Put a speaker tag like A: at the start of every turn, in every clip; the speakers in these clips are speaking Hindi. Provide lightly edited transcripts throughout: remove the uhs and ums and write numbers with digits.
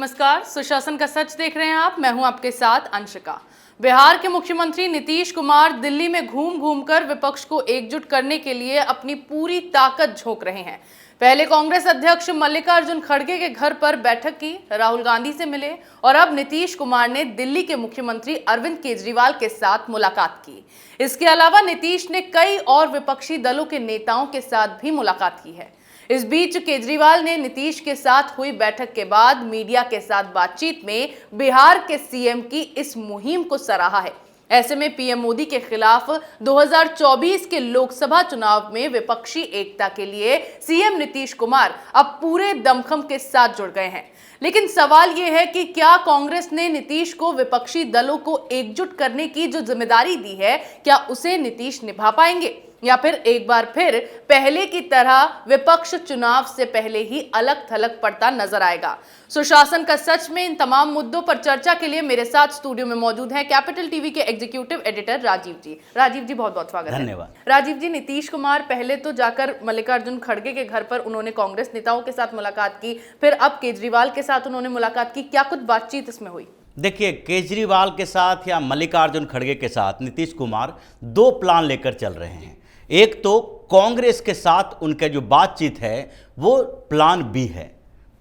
A: नमस्कार, सुशासन का सच देख रहे हैं आप। मैं हूं आपके साथ अंशिका। बिहार के मुख्यमंत्री नीतीश कुमार दिल्ली में घूम घूम कर विपक्ष को एकजुट करने के लिए अपनी पूरी ताकत झोंक रहे हैं। पहले कांग्रेस अध्यक्ष मल्लिकार्जुन खड़गे के घर पर बैठक की, राहुल गांधी से मिले और अब नीतीश कुमार ने दिल्ली के मुख्यमंत्री अरविंद केजरीवाल के साथ मुलाकात की। इसके अलावा नीतीश ने कई और विपक्षी दलों के नेताओं के साथ भी मुलाकात की है। इस बीच केजरीवाल ने नीतीश के साथ हुई बैठक के बाद मीडिया के साथ बातचीत में बिहार के सीएम की इस मुहिम को सराहा है। ऐसे में पीएम मोदी के खिलाफ 2024 के लोकसभा चुनाव में विपक्षी एकता के लिए सीएम नीतीश कुमार अब पूरे दमखम के साथ जुड़ गए हैं। लेकिन सवाल यह है कि क्या कांग्रेस ने नीतीश को विपक्षी दलों को एकजुट करने की जो जिम्मेदारी दी है, क्या उसे नीतीश निभा पाएंगे या फिर एक बार फिर पहले की तरह विपक्ष चुनाव से पहले ही अलग थलग पड़ता नजर आएगा। सुशासन का सच में इन तमाम मुद्दों पर चर्चा के लिए मेरे साथ स्टूडियो में मौजूद हैं कैपिटल टीवी के एग्जीक्यूटिव एडिटर राजीव जी। राजीव जी, बहुत बहुत स्वागत है।
B: धन्यवाद।
A: राजीव जी, नीतीश कुमार पहले तो जाकर मल्लिकार्जुन खड़गे के घर पर उन्होंने कांग्रेस नेताओं के साथ मुलाकात की, फिर अब केजरीवाल के साथ उन्होंने मुलाकात की। क्या कुछ बातचीत इसमें हुई?
B: देखिए, केजरीवाल के साथ या मल्लिकार्जुन खड़गे के साथ नीतीश कुमार दो प्लान लेकर चल रहे हैं। एक तो कांग्रेस के साथ उनका जो बातचीत है वो प्लान बी है।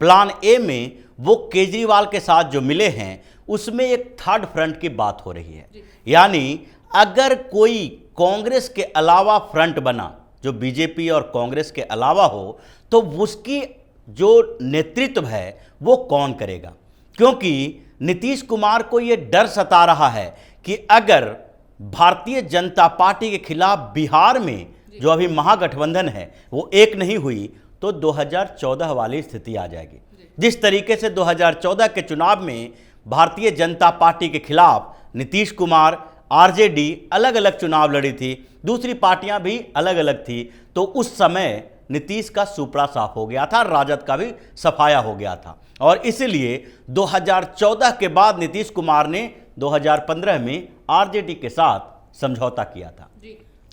B: प्लान ए में वो केजरीवाल के साथ जो मिले हैं उसमें एक थर्ड फ्रंट की बात हो रही है। यानी अगर कोई कांग्रेस के अलावा फ्रंट बना, जो बीजेपी और कांग्रेस के अलावा हो, तो उसकी जो नेतृत्व है वो कौन करेगा। क्योंकि नीतीश कुमार को ये डर सता रहा है कि अगर भारतीय जनता पार्टी के खिलाफ बिहार में जो अभी महागठबंधन है वो एक नहीं हुई तो 2014 वाली स्थिति आ जाएगी। जिस तरीके से 2014 के चुनाव में भारतीय जनता पार्टी के खिलाफ नीतीश कुमार, आरजेडी अलग अलग चुनाव लड़ी थी, दूसरी पार्टियां भी अलग अलग थी, तो उस समय नीतीश का सुपड़ा साफ हो गया था, राजद का भी सफाया हो गया था। और इसलिए 2014 के बाद नीतीश कुमार ने 2015 में आरजेडी के साथ समझौता किया था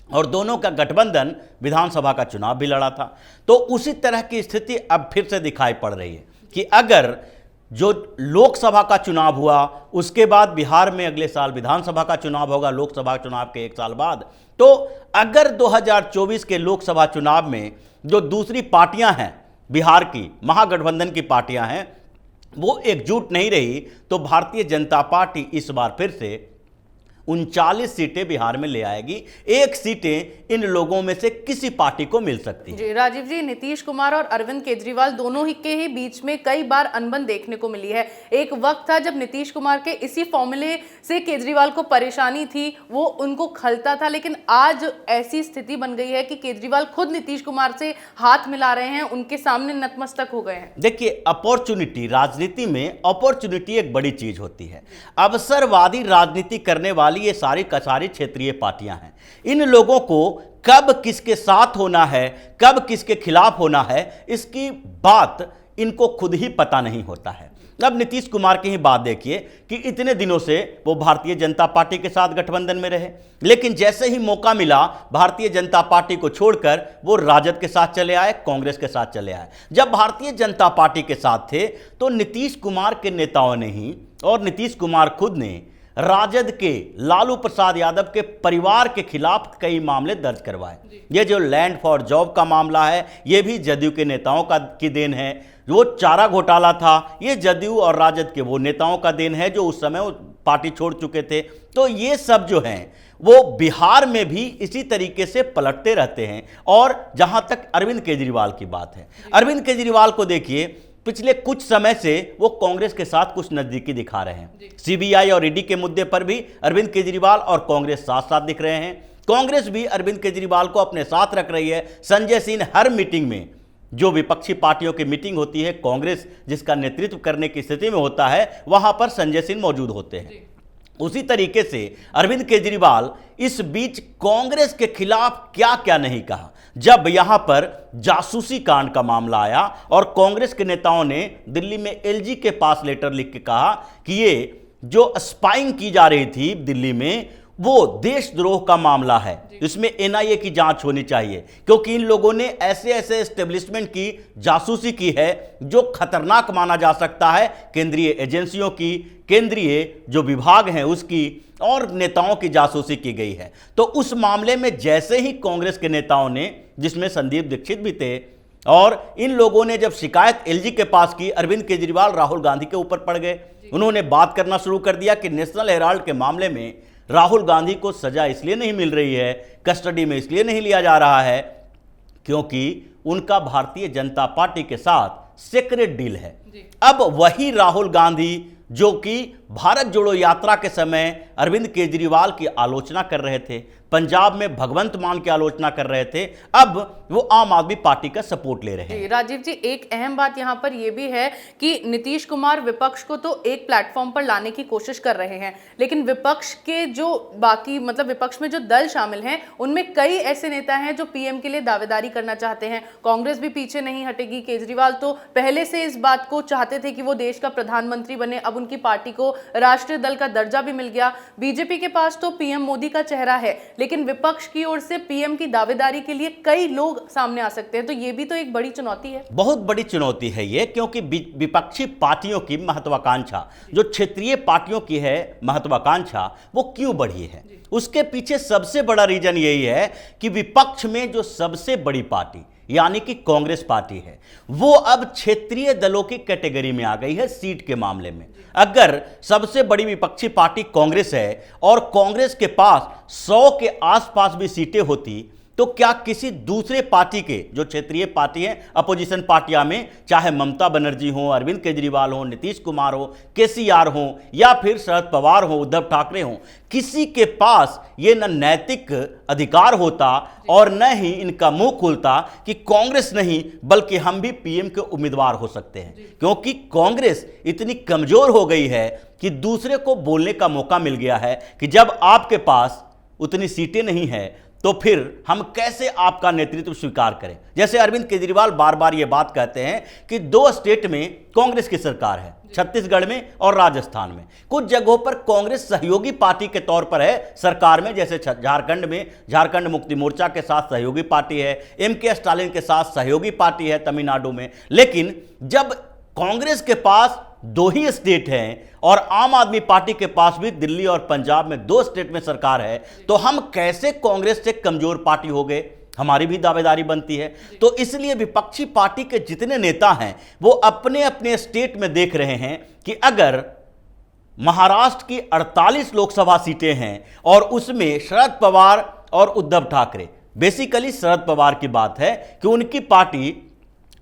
B: और दोनों का गठबंधन विधानसभा का चुनाव भी लड़ा था। तो उसी तरह की स्थिति अब फिर से दिखाई पड़ रही है कि अगर जो लोकसभा का चुनाव हुआ उसके बाद बिहार में अगले साल विधानसभा का चुनाव होगा, लोकसभा चुनाव के एक साल बाद, तो अगर 2024 के लोकसभा चुनाव में जो दूसरी पार्टियां हैं, बिहार की महागठबंधन की पार्टियां हैं, वो एकजुट नहीं रही तो भारतीय जनता पार्टी इस बार फिर से 39 सीटें बिहार में ले आएगी। एक सीटें इन लोगों में से किसी पार्टी को मिल सकती है।
A: जी राजीव जी, नीतीश कुमार और अरविंद केजरीवाल दोनों ही के बीच में कई बार अनबन देखने को मिली है। एक वक्त था जब नीतीश कुमार के इसी फॉर्मूले से केजरीवाल को परेशानी थी, वो उनको खलता था, लेकिन आज ऐसी स्थिति बन गई है कि केजरीवाल खुद नीतीश कुमार से हाथ मिला रहे हैं, उनके सामने नतमस्तक हो गए हैं।
B: देखिए, अपॉर्चुनिटी, राजनीति में अपॉर्चुनिटी एक बड़ी चीज होती है। अवसरवादी राजनीति करने वाली ये सारी कसारी क्षेत्रीय पार्टियां हैं। इन लोगों को कब किसके साथ होना है, कब किसके खिलाफ होना है, इसकी बात इनको खुद ही पता नहीं होता है। अब नीतीश कुमार की ही बात देखिए कि इतने दिनों से वो भारतीय जनता पार्टी के साथ गठबंधन में रहे, लेकिन जैसे ही मौका मिला भारतीय जनता पार्टी को छोड़कर वो राजद के साथ चले आए, कांग्रेस के साथ चले आए। जब भारतीय जनता पार्टी के साथ थे तो नीतीश कुमार के नेताओं ने ही और नीतीश कुमार खुद ने राजद के लालू प्रसाद यादव के परिवार के खिलाफ कई मामले दर्ज करवाए। ये जो लैंड फॉर जॉब का मामला है, ये भी जदयू के नेताओं की देन है। वो चारा घोटाला था, ये जदयू और राजद के वो नेताओं का देन है जो उस समय पार्टी छोड़ चुके थे। तो ये सब जो हैं वो बिहार में भी इसी तरीके से पलटते रहते हैं। और जहां तक अरविंद केजरीवाल की बात है, अरविंद केजरीवाल को देखिए, पिछले कुछ समय से वो कांग्रेस के साथ कुछ नजदीकी दिखा रहे हैं। सीबीआई और ईडी के मुद्दे पर भी अरविंद केजरीवाल और कांग्रेस साथ साथ दिख रहे हैं। कांग्रेस भी अरविंद केजरीवाल को अपने साथ रख रही है। संजय सिंह हर मीटिंग में, जो विपक्षी पार्टियों की मीटिंग होती है, कांग्रेस जिसका नेतृत्व करने की स्थिति में होता है, वहां पर संजय सिंह मौजूद होते हैं। उसी तरीके से अरविंद केजरीवाल इस बीच कांग्रेस के खिलाफ क्या क्या नहीं कहा। जब यहां पर जासूसी कांड का मामला आया और कांग्रेस के नेताओं ने दिल्ली में एलजी के पास लेटर लिख के कहा कि ये जो स्पाइंग की जा रही थी दिल्ली में, वो देशद्रोह का मामला है। इसमें एनआईए की जांच होनी चाहिए, क्योंकि इन लोगों ने ऐसे ऐसे एस्टेब्लिशमेंट की जासूसी की है जो खतरनाक माना जा सकता है। केंद्रीय एजेंसियों की, केंद्रीय जो विभाग हैं उसकी, और नेताओं की जासूसी की गई है। तो उस मामले में जैसे ही कांग्रेस के नेताओं ने, जिसमें संदीप दीक्षित भी थे, और इन लोगों ने जब शिकायत एलजी के पास की, अरविंद केजरीवाल राहुल गांधी के ऊपर पड़ गए। उन्होंने बात करना शुरू कर दिया कि नेशनल हेराल्ड के मामले में राहुल गांधी को सजा इसलिए नहीं मिल रही है, कस्टडी में इसलिए नहीं लिया जा रहा है क्योंकि उनका भारतीय जनता पार्टी के साथ सीक्रेट डील है। अब वही राहुल गांधी जो कि भारत जोड़ो यात्रा के समय अरविंद केजरीवाल की आलोचना कर रहे थे, पंजाब में भगवंत मान की आलोचना कर रहे थे, अब वो आम आदमी पार्टी का सपोर्ट ले रहे हैं।
A: राजीव जी, एक अहम बात यहाँ पर यह भी है कि नीतीश कुमार विपक्ष को तो एक प्लेटफॉर्म पर लाने की कोशिश कर रहे हैं, लेकिन विपक्ष के जो बाकी विपक्ष में जो दल शामिल हैं उनमें कई ऐसे नेता हैं जो पीएम के लिए दावेदारी करना चाहते हैं। कांग्रेस भी पीछे नहीं हटेगी। केजरीवाल तो पहले से इस बात को चाहते थे कि वो देश का प्रधानमंत्री बने, अब उनकी पार्टी को राष्ट्रीय दल का दर्जा भी मिल गया। बीजेपी के पास तो पीएम मोदी का चेहरा है, लेकिन विपक्ष की ओर से पीएम की दावेदारी के लिए कई लोग सामने आ सकते हैं। तो ये भी तो एक बड़ी चुनौती है।
B: बहुत बड़ी चुनौती है ये, क्योंकि विपक्षी पार्टियों की महत्वाकांक्षा, जो क्षेत्रीय पार्टियों की है महत्वाकांक्षा, वो क्यों बढ़ी है? उसके पीछे सबसे बड़ा रीजन यही है कि विपक्ष में जो सबसे बड़ी पार्टी यानी कि कांग्रेस पार्टी है, वो अब क्षेत्रीय दलों की कैटेगरी में आ गई है सीट के मामले में। अगर सबसे बड़ी विपक्षी पार्टी कांग्रेस है और कांग्रेस के पास 100 के आसपास भी सीटें होती, तो क्या किसी दूसरे पार्टी के जो क्षेत्रीय पार्टी है, अपोजिशन पार्टियां में, चाहे ममता बनर्जी हो, अरविंद केजरीवाल हो, नीतीश कुमार हो, केसीआर हो, या फिर शरद पवार हो, उद्धव ठाकरे हो, किसी के पास ये न नैतिक अधिकार होता और न ही इनका मुंह खुलता कि कांग्रेस नहीं बल्कि हम भी पीएम के उम्मीदवार हो सकते हैं, क्योंकि कांग्रेस इतनी कमजोर हो गई है कि दूसरे को बोलने का मौका मिल गया है कि जब आपके पास उतनी सीटें नहीं है तो फिर हम कैसे आपका नेतृत्व स्वीकार करें। जैसे अरविंद केजरीवाल बार बार ये बात कहते हैं कि 2 स्टेट में कांग्रेस की सरकार है, छत्तीसगढ़ में और राजस्थान में। कुछ जगहों पर कांग्रेस सहयोगी पार्टी के तौर पर है सरकार में, जैसे झारखंड में झारखंड मुक्ति मोर्चा के साथ सहयोगी पार्टी है, एमके स्टालिन के साथ सहयोगी पार्टी है तमिलनाडु में। लेकिन जब कांग्रेस के पास 2 ही स्टेट हैं और आम आदमी पार्टी के पास भी दिल्ली और पंजाब में 2 स्टेट में सरकार है, तो हम कैसे कांग्रेस से कमजोर पार्टी हो गए? हमारी भी दावेदारी बनती है। तो इसलिए विपक्षी पार्टी के जितने नेता हैं वो अपने अपने स्टेट में देख रहे हैं कि अगर महाराष्ट्र की 48 लोकसभा सीटें हैं और उसमें शरद पवार और उद्धव ठाकरे, बेसिकली शरद पवार की बात है कि उनकी पार्टी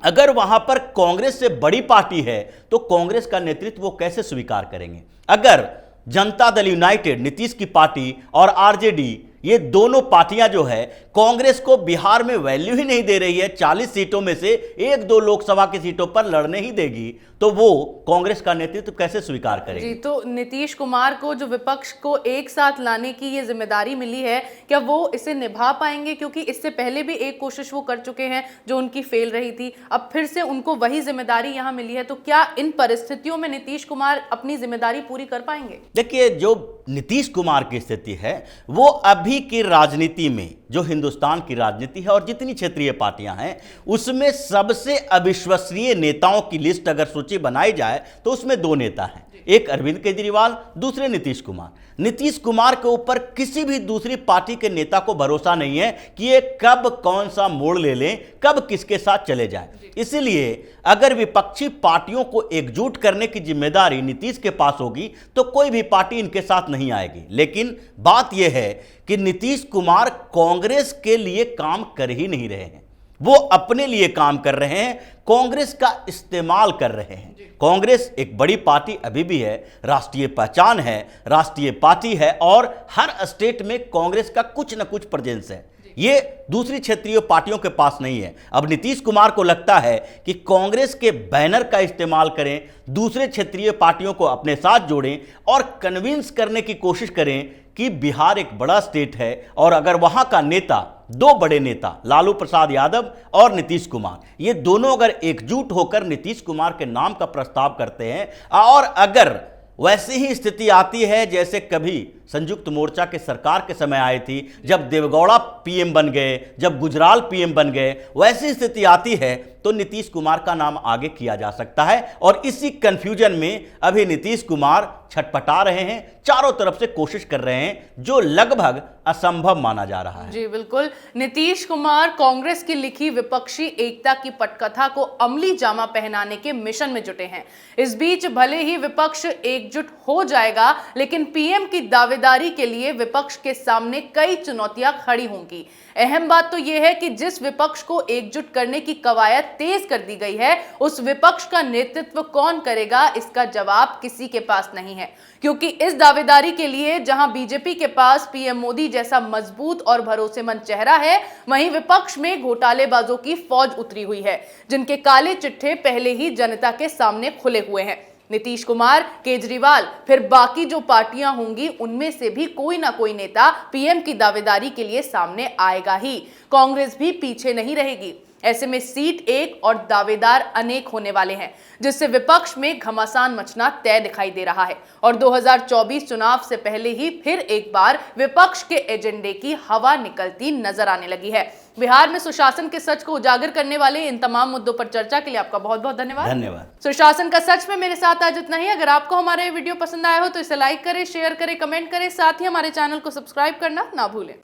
B: अगर वहां पर कांग्रेस से बड़ी पार्टी है तो कांग्रेस का नेतृत्व वो कैसे स्वीकार करेंगे? अगर जनता दल यूनाइटेड, नीतीश की पार्टी, और आरजेडी, ये दोनों पार्टियां जो है कांग्रेस को बिहार में वैल्यू ही नहीं दे रही है, 40 सीटों में से 1-2 लोकसभा की सीटों पर लड़ने ही देगी, तो वो कांग्रेस का नेतृत्व कैसे स्वीकार करेगी?
A: जी, तो नीतीश कुमार को जो विपक्ष को एक साथ लाने की ये जिम्मेदारी मिली है, क्या वो इसे निभा पाएंगे? क्योंकि इससे पहले भी एक कोशिश वो कर चुके हैं जो उनकी फेल रही थी, अब फिर से उनको वही जिम्मेदारी यहाँ मिली है, तो क्या इन परिस्थितियों में नीतीश कुमार अपनी जिम्मेदारी पूरी कर पाएंगे?
B: देखिए, जो नीतीश कुमार की स्थिति है वो अभी की राजनीति में, जो हिंदुस्तान की राजनीति है और जितनी क्षेत्रीय पार्टियां हैं, उसमें सबसे अविश्वसनीय नेताओं की लिस्ट अगर सूची बनाई जाए तो उसमें 2 नेता हैं, एक अरविंद केजरीवाल, दूसरे नीतीश कुमार। नीतीश कुमार के ऊपर किसी भी दूसरी पार्टी के नेता को भरोसा नहीं है कि ये कब कौन सा मोड़ ले लें, कब किसके साथ चले जाएं। इसलिए अगर विपक्षी पार्टियों को एकजुट करने की जिम्मेदारी नीतीश के पास होगी तो कोई भी पार्टी इनके साथ नहीं आएगी। लेकिन बात यह है कि नीतीश कुमार कांग्रेस के लिए काम कर ही नहीं रहे हैं, वो अपने लिए काम कर रहे हैं, कांग्रेस का इस्तेमाल कर रहे हैं। कांग्रेस एक बड़ी पार्टी अभी भी है, राष्ट्रीय पहचान है, राष्ट्रीय पार्टी है और हर स्टेट में कांग्रेस का कुछ न कुछ प्रेजेंस है। ये दूसरी क्षेत्रीय पार्टियों के पास नहीं है। अब नीतीश कुमार को लगता है कि कांग्रेस के बैनर का इस्तेमाल करें, दूसरे क्षेत्रीय पार्टियों को अपने साथ जोड़ें और कन्विंस करने की कोशिश करें कि बिहार एक बड़ा स्टेट है और अगर वहां का नेता, 2 बड़े नेता लालू प्रसाद यादव और नीतीश कुमार, ये दोनों अगर एकजुट होकर नीतीश कुमार के नाम का प्रस्ताव करते हैं और अगर वैसी ही स्थिति आती है जैसे कभी संयुक्त मोर्चा के सरकार के समय आई थी, जब देवेगौड़ा पीएम बन गए, जब गुजराल पीएम बन गए, वैसी स्थिति आती है तो नीतीश कुमार का नाम आगे किया जा सकता है। और इसी कंफ्यूजन में अभी नीतीश कुमार छटपटा रहे हैं, चारों तरफ से कोशिश कर रहे हैं, जो लगभग असंभव माना जा रहा है।
A: जी बिल्कुल, नीतीश कुमार कांग्रेस की लिखी विपक्षी एकता की पटकथा को अमली जामा पहनाने के मिशन में जुटे हैं। इस बीच भले ही विपक्ष एकजुट हो जाएगा, लेकिन पीएम की दावेदारी के लिए विपक्ष के सामने कई चुनौतियां खड़ी होंगी। अहम बात तो यह है कि जिस विपक्ष को एकजुट करने की कवायद तेज कर दी गई है, उस विपक्ष का नेतृत्व कौन करेगा, इसका जवाब किसी के पास नहीं है। क्योंकि इस दावेदारी के लिए जहां बीजेपी के पास पीएम मोदी जैसा मजबूत और भरोसेमंद चेहरा है, वहीं विपक्ष में घोटालेबाजों की फौज उतरी हुई है, जिनके काले चिट्ठे पहले ही जनता के सामने खुले हुए हैं। नीतीश कुमार, केजरीवाल, फिर बाकी जो पार्टियां होंगी, उनमें से भी कोई ना कोई नेता पीएम की दावेदारी के लिए सामने आएगा ही। कांग्रेस भी पीछे नहीं रहेगी। ऐसे में सीट एक और दावेदार अनेक होने वाले हैं, जिससे विपक्ष में घमासान मचना तय दिखाई दे रहा है। और 2024 चुनाव से पहले ही फिर एक बार विपक्ष के एजेंडे की हवा निकलती नजर आने लगी है। बिहार में सुशासन के सच को उजागर करने वाले इन तमाम मुद्दों पर चर्चा के लिए आपका बहुत बहुत धन्यवाद। सुशासन का सच में मेरे साथ आज इतना ही। अगर आपको हमारा ये वीडियो पसंद आया हो तो इसे लाइक करें, शेयर करें, कमेंट करें, साथ ही हमारे चैनल को सब्सक्राइब करना ना भूलें।